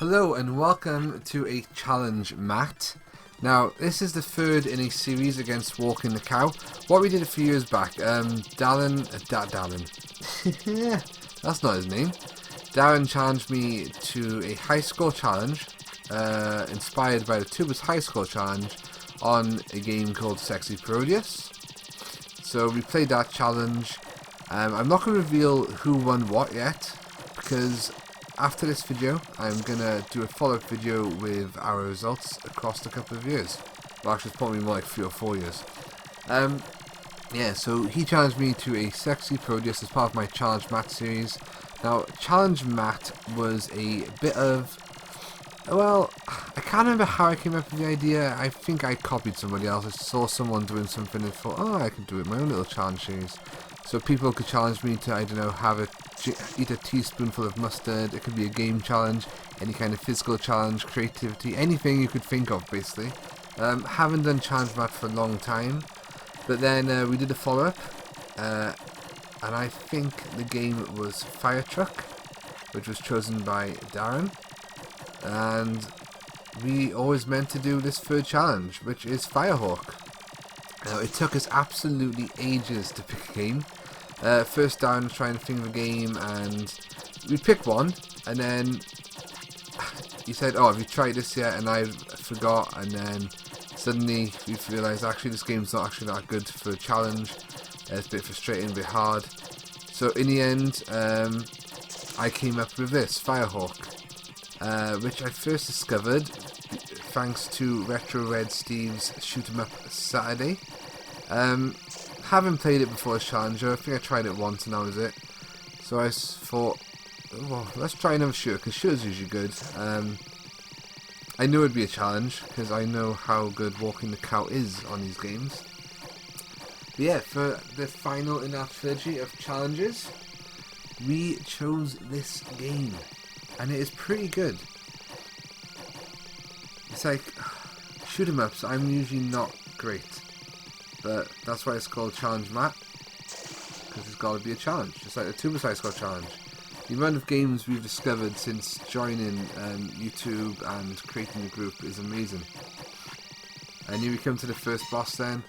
Hello and welcome to a challenge, Matt. Now, this is the third in a series against Walking the Cow. What we did a few years back, Dallin, that's not his name. Darren challenged me to a high score challenge, inspired by the Tubers High Score Challenge, on a game called Sexy Parodius. So we played that challenge. I'm not going to reveal who won what yet, because after this video, I'm going to do a follow-up video with our results across a couple of years. Well, actually, it's probably more like 3 or 4 years. Yeah, so he challenged me to a Sexy Parodius as part of my Challenge Matt series. Now, Challenge Matt was a bit of... Well, I can't remember how I came up with the idea. I think I copied somebody else. I saw someone doing something and thought, oh, I could do it, my own little challenge series. So people could challenge me to, I don't know, eat a teaspoonful of mustard. It could be a game challenge, any kind of physical challenge, creativity, anything you could think of, basically. Haven't done Challenge Matt for a long time, but then we did a follow-up, and I think the game was Fire Truck, which was chosen by Darren. And we always meant to do this third challenge, which is Firehawk. Now, it took us absolutely ages to pick a game. First Darren was trying to think of a game, and we picked one, and then he said, oh, have you tried this yet? And I forgot, and then suddenly we realised actually this game's not actually that good for a challenge. It's a bit frustrating, a bit hard. So in the end, I came up with this, Firehawk. Which I first discovered thanks to Retro Red Steve's Shoot 'em Up Saturday. Haven't played it before as Challenger. I think I tried it once and that was it. So I thought, well, let's try another shooter, because shooter's usually good. I knew it'd be a challenge because I know how good Walking the Cow is on these games. But yeah, for the final in our trilogy of challenges, we chose this game. And it is pretty good. It's like, shoot 'em ups, I'm usually not great. But that's why it's called Challenge Matt. Because it's got to be a challenge. Just like the Tubers High Score Challenge. The amount of games we've discovered since joining YouTube and creating the group is amazing. And here we come to the first boss then.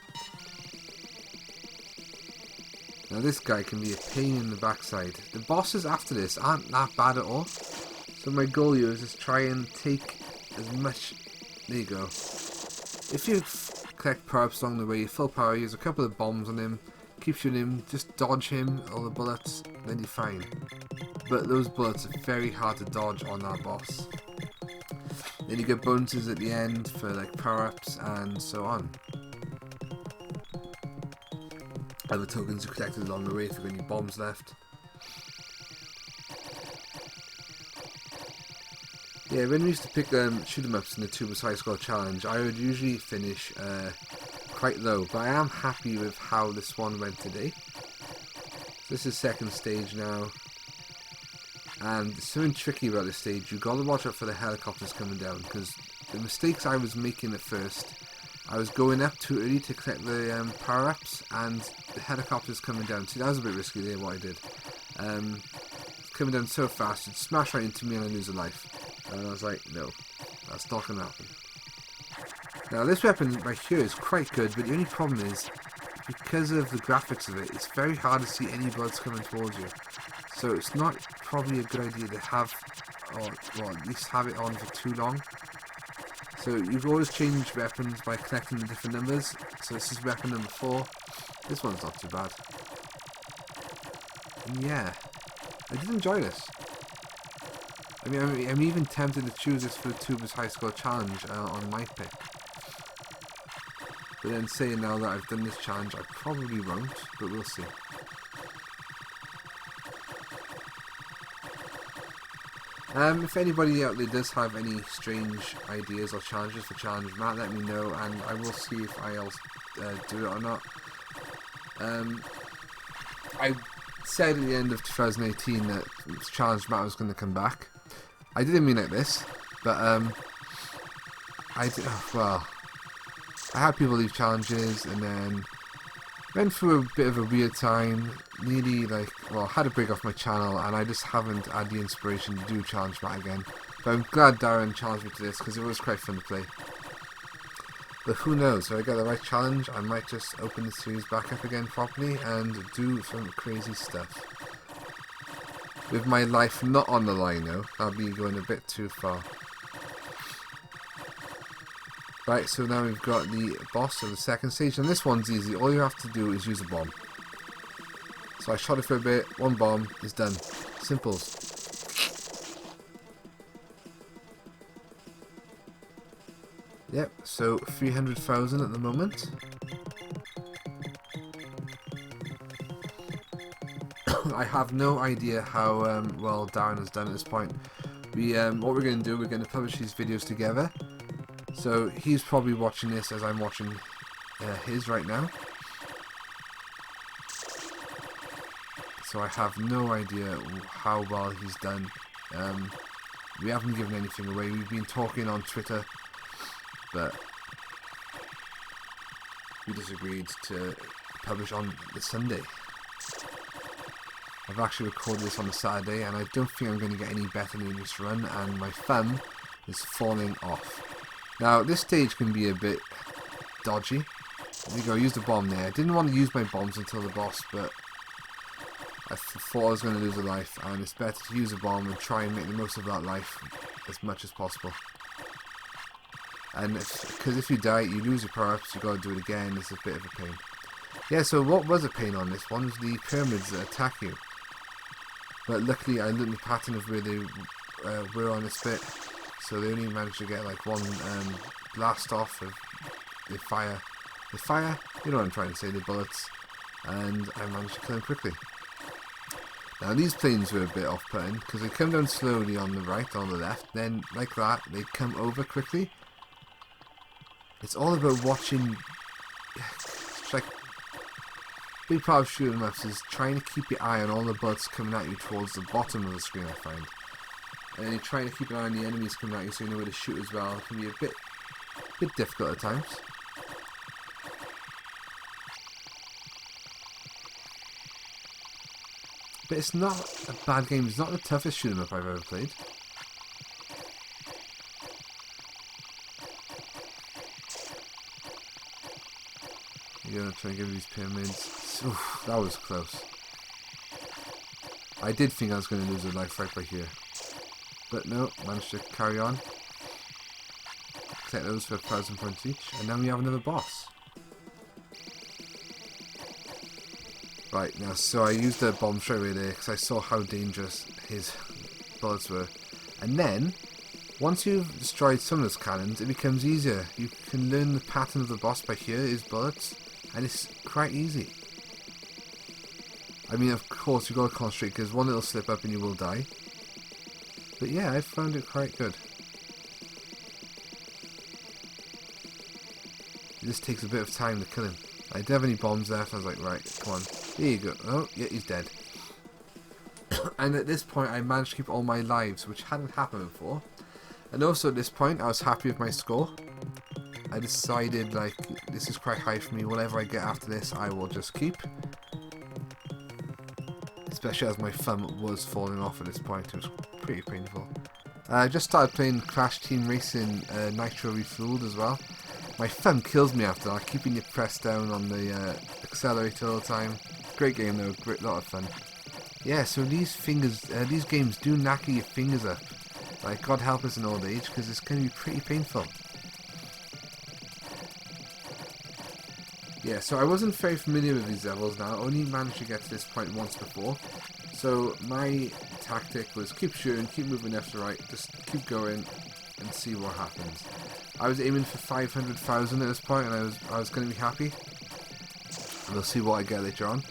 Now this guy can be a pain in the backside. The bosses after this aren't that bad at all. So my goal here is just try and take as much... There you go. If you collect power-ups along the way, full power, use a couple of bombs on him, keep shooting him, just dodge him, all the bullets, then you're fine. But those bullets are very hard to dodge on that boss. Then you get bonuses at the end for like power-ups and so on. Other tokens are collected along the way if you've got any bombs left. Yeah, when we used to pick shoot 'em ups in the Tubers High Score Challenge, I would usually finish quite low, but I am happy with how this one went today. So this is second stage now, and there's something tricky about this stage. You've got to watch out for the helicopters coming down, because the mistakes I was making at first, I was going up too early to collect the power-ups, and the helicopters coming down. See, that was a bit risky there, what I did. It's coming down so fast, it'd smash right into me and I'd lose a life. And I was like, no, that's not going to happen. Now this weapon right here is quite good, but the only problem is, because of the graphics of it, it's very hard to see any bullets coming towards you. So it's not probably a good idea to have, or well, at least have it on for too long. So you've always changed weapons by collecting the different numbers. So this is weapon number 4. This one's not too bad. And yeah, I did enjoy this. I mean, I'm even tempted to choose this for the Tubers High Score Challenge on my pick. But then saying now that I've done this challenge, I probably won't, but we'll see. If anybody out there does have any strange ideas or challenges for Challenge Matt, let me know, and I will see if I'll do it or not. I said at the end of 2018 that Challenge Matt was going to come back. I didn't mean like this, but I did. Well, I had people leave challenges, and then went through a bit of a weird time. Nearly had a break off my channel, and I just haven't had the inspiration to do Challenge Matt again. But I'm glad Darren challenged me to this because it was quite fun to play. But who knows, if I get the right challenge, I might just open the series back up again properly and do some crazy stuff. With my life not on the line though, I'll be going a bit too far. Right, so now we've got the boss of the second stage, and this one's easy. All you have to do is use a bomb. So I shot it for a bit, one bomb is done. Simples. Yep, so 300,000 at the moment. I have no idea how well Darren has done at this point. What we're going to do, we're going to publish these videos together. So he's probably watching this as I'm watching his right now. So I have no idea how well he's done. We haven't given anything away. We've been talking on Twitter, but we just agreed to publish on the Sunday. I've actually recorded this on a Saturday, and I don't think I'm going to get any better than this run, and my thumb is falling off. Now, this stage can be a bit dodgy. There you go, use the bomb there. I didn't want to use my bombs until the boss, but I thought I was going to lose a life, and it's better to use a bomb and try and make the most of that life as much as possible. And because if you die, you lose your power-ups, you've got to do it again. It's a bit of a pain. Yeah, so what was a pain on this one was the pyramids that attack you. But luckily I learned the pattern of where they were on this bit, so they only managed to get like one blast off of the fire. The fire? You know what I'm trying to say, the bullets. And I managed to kill them quickly. Now these planes were a bit off-putting, because they come down slowly on the right, on the left, then like that, they come over quickly. It's all about watching. It's like a big part of shooting maps is trying to keep your eye on all the bullets coming at you towards the bottom of the screen, I find. And then you're trying to keep an eye on the enemies coming at you so you know where to shoot as well. It can be a bit difficult at times. But it's not a bad game. It's not the toughest shooting map I've ever played. You're gonna try and give these pyramids. Oof, that was close. I did think I was going to lose a life right by here. But no, managed to carry on. Collect those for 1,000 points each. And now we have another boss. Right, now, so I used the bomb straight away there because I saw how dangerous his bullets were. And then, once you've destroyed some of those cannons, it becomes easier. You can learn the pattern of the boss by hearing his bullets, and it's quite easy. I mean, of course, you've got to concentrate because one little slip up and you will die. But yeah, I found it quite good. It just takes a bit of time to kill him. I didn't have any bombs left. I was like, right, come on. There you go. Oh, yeah, he's dead. And at this point, I managed to keep all my lives, which hadn't happened before. And also at this point, I was happy with my score. I decided, like, this is quite high for me. Whatever I get after this, I will just keep. Especially as my thumb was falling off at this point. It was pretty painful. I just started playing Crash Team Racing Nitro Refueled as well. My thumb kills me after that, keeping you pressed down on the accelerator all the time. Great game though, great lot of fun. Yeah, so these games do knacker your fingers up. Like, God help us in old age, because it's going to be pretty painful. Yeah, so I wasn't very familiar with these levels now. I only managed to get to this point once before. So my tactic was keep shooting, keep moving left to right, just keep going and see what happens. I was aiming for 500,000 at this point, and I was going to be happy. And we'll see what I get later on.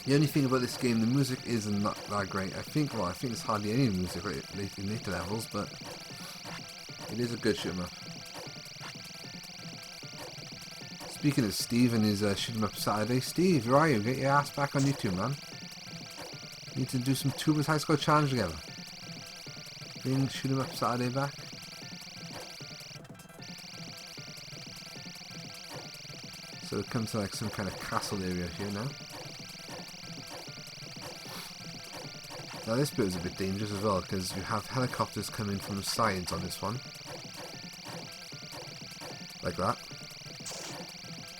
The only thing about this game, the music is not that great. I think there's hardly any music in later levels, but it is a good shoot 'em up. Speaking of Steve and his shoot 'em up Saturday, Steve, where are you? Get your ass back on YouTube, man. You need to do some Tubers High School Challenge together. Bring shoot 'em up Saturday back. So it comes to like some kind of castle area here now. Now this bit is a bit dangerous as well, because you have helicopters coming from the sides on this one. Like that.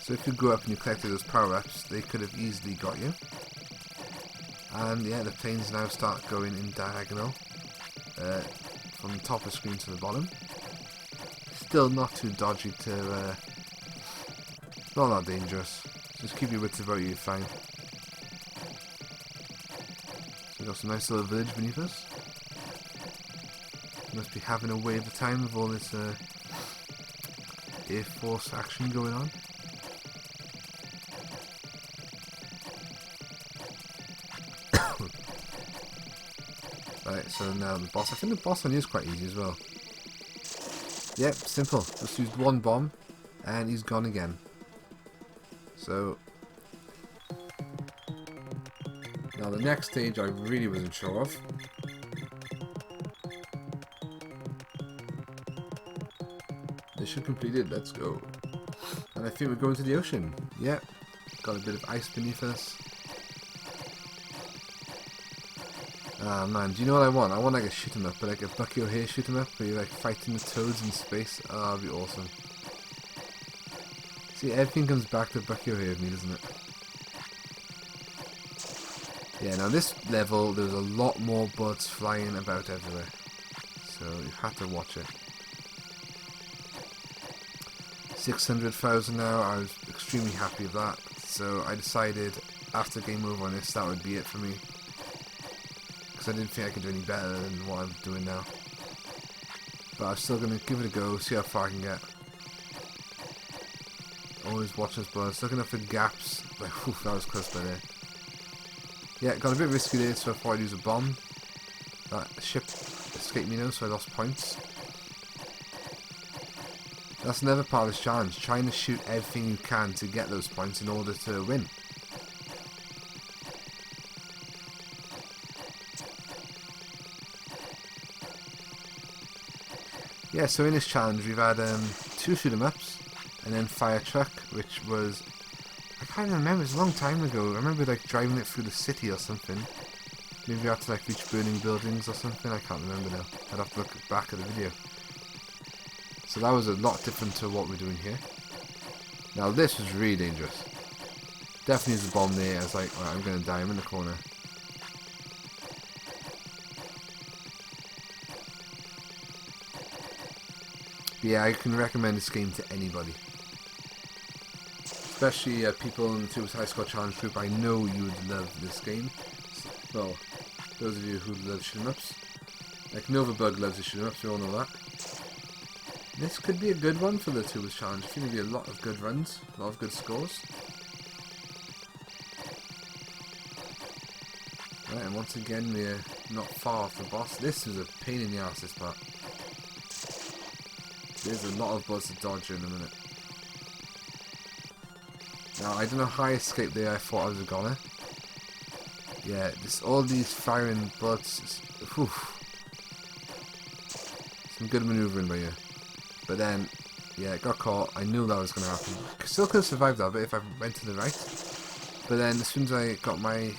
So if you go up and you collected those power-ups, they could have easily got you. And yeah, the planes now start going in diagonal. From the top of the screen to the bottom. Still not too dodgy to... not that dangerous. Just keep your wits about you, you're fine. So we've got some nice little village beneath us. Must be having a wave of time with all this Air Force action going on. Right, so now the boss. I think the boss on here is quite easy as well. Yep, simple. Just used one bomb and he's gone again. So now the next stage I really wasn't sure of. Mission completed, let's go. And I think we're going to the ocean. Yep, got a bit of ice beneath us. Ah man, do you know what I want? I want like a shoot 'em up, but like a Bucky O'Hare shoot 'em up where you're like fighting the toads in space. Oh, that'd be awesome. See, everything comes back to Bucky O'Hare with me, doesn't it? Yeah, now this level, there's a lot more bullets flying about everywhere. So you have to watch it. 600,000 now, I was extremely happy with that. So I decided after game over on this, that would be it for me. I didn't think I could do any better than what I'm doing now. But I'm still going to give it a go, see how far I can get. Always watch those bullets, looking up for gaps. Like, whew, that was close by there. Yeah, got a bit risky there, so I thought I'd use a bomb. That ship escaped me now, so I lost points. That's another part of this challenge, trying to shoot everything you can to get those points in order to win. Yeah, so in this challenge we've had 2 shoot 'em ups and then fire truck, which was, I can't even remember, it was a long time ago. I remember like driving it through the city or something. Maybe we had to like reach burning buildings or something, I can't remember now. I'd have to look back at the video. So that was a lot different to what we're doing here. Now this was really dangerous. Definitely used a bomb there. I was like, right, I'm going to die, I'm in the corner. Yeah, I can recommend this game to anybody. Especially people in the Tubers High Score Challenge group. I know you would love this game. Well, those of you who love shoot 'em ups. Like Novabug loves the shoot 'em ups, we all know that. This could be a good one for the Tubers Challenge. I think there'll be a lot of good runs, a lot of good scores. Right, and once again we're not far off the boss. This is a pain in the arse, this part. There's a lot of bullets to dodge in a minute. Now, I don't know how I escaped there. I thought I was a goner. Yeah, all these firing bullets. Whew. Some good maneuvering by you. But then, yeah, it got caught. I knew that was going to happen. Still could have survived that bit if I went to the right. But then, as soon as I got my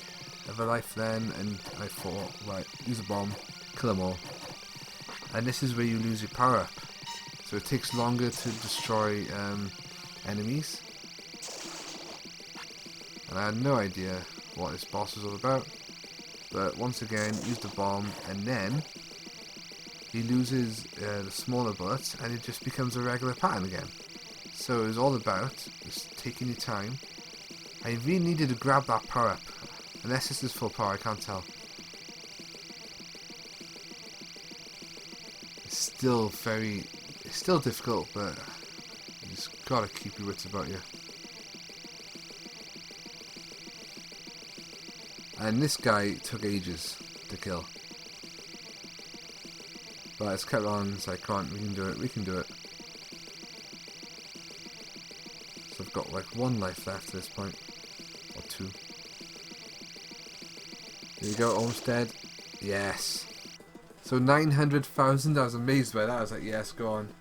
other life then, and I thought, right, use a bomb, kill them all. And this is where you lose your power up. So it takes longer to destroy enemies. And I had no idea what this boss was all about. But once again, use the bomb and then he loses the smaller bullets and it just becomes a regular pattern again. So it was all about just taking your time. I really needed to grab that power up. Unless this is full power, I can't tell. It's still difficult, but you just gotta keep your wits about you. And this guy took ages to kill. But it's kept on, it's like, come on, we can do it, we can do it. So I've got like 1 life left at this point. Or 2. There you go, almost dead. Yes. So 900,000, I was amazed by that. I was like, yes, go on.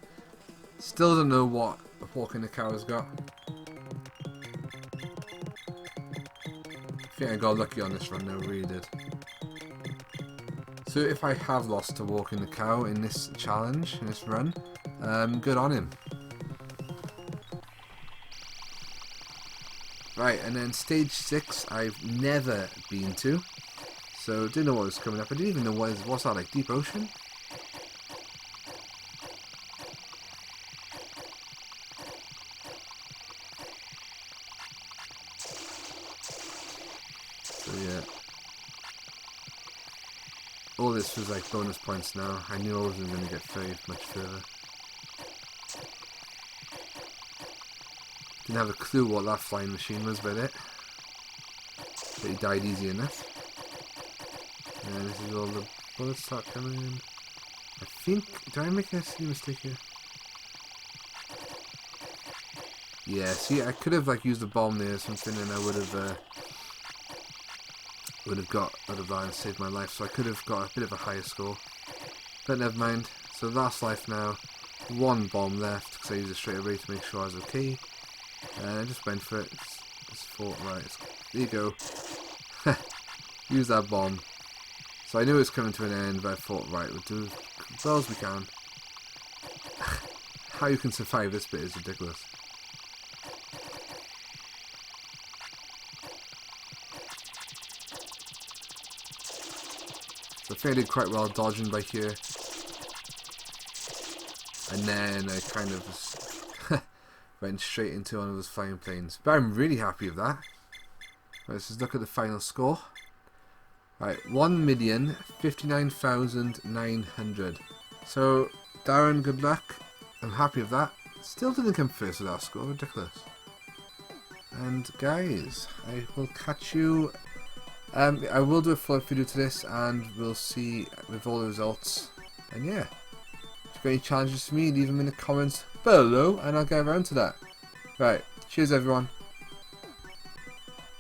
Still don't know what a Walking the Cow has got. I think I got lucky on this run, I really did. So if I have lost to walking the cow in this challenge, in this run, good on him. Right, and then stage 6 I've never been to. So didn't know what was coming up. I didn't even know what's that, like deep ocean? So yeah. All this was like bonus points now. I knew I wasn't going to get very much further. Didn't have a clue what that flying machine was with it. But he died easy enough. And this is all the bullets start coming in. I think... Did I make a silly mistake here? Yeah, see, I could have like used a bomb there or something and I would have got out of that and saved my life, so I could have got a bit of a higher score. But never mind. So last life now. One bomb left because I used it straight away to make sure I was okay. And I just went for it. Just thought, right, there you go. Use that bomb. So I knew it was coming to an end, but I thought, right, we'll do as well as we can. How you can survive this bit is ridiculous. So I think I did quite well dodging by here. And then I kind of just went straight into one of those flying planes. But I'm really happy with that. Right, let's just look at the final score. Right, 1,059,900. So, Darren, good luck. I'm happy with that. Still didn't come first with that score, ridiculous. And guys, I will catch you. I will do a follow-up video to this, and we'll see with all the results. And yeah, if you've got any challenges for me, leave them in the comments below, and I'll get around to that. Right, cheers everyone.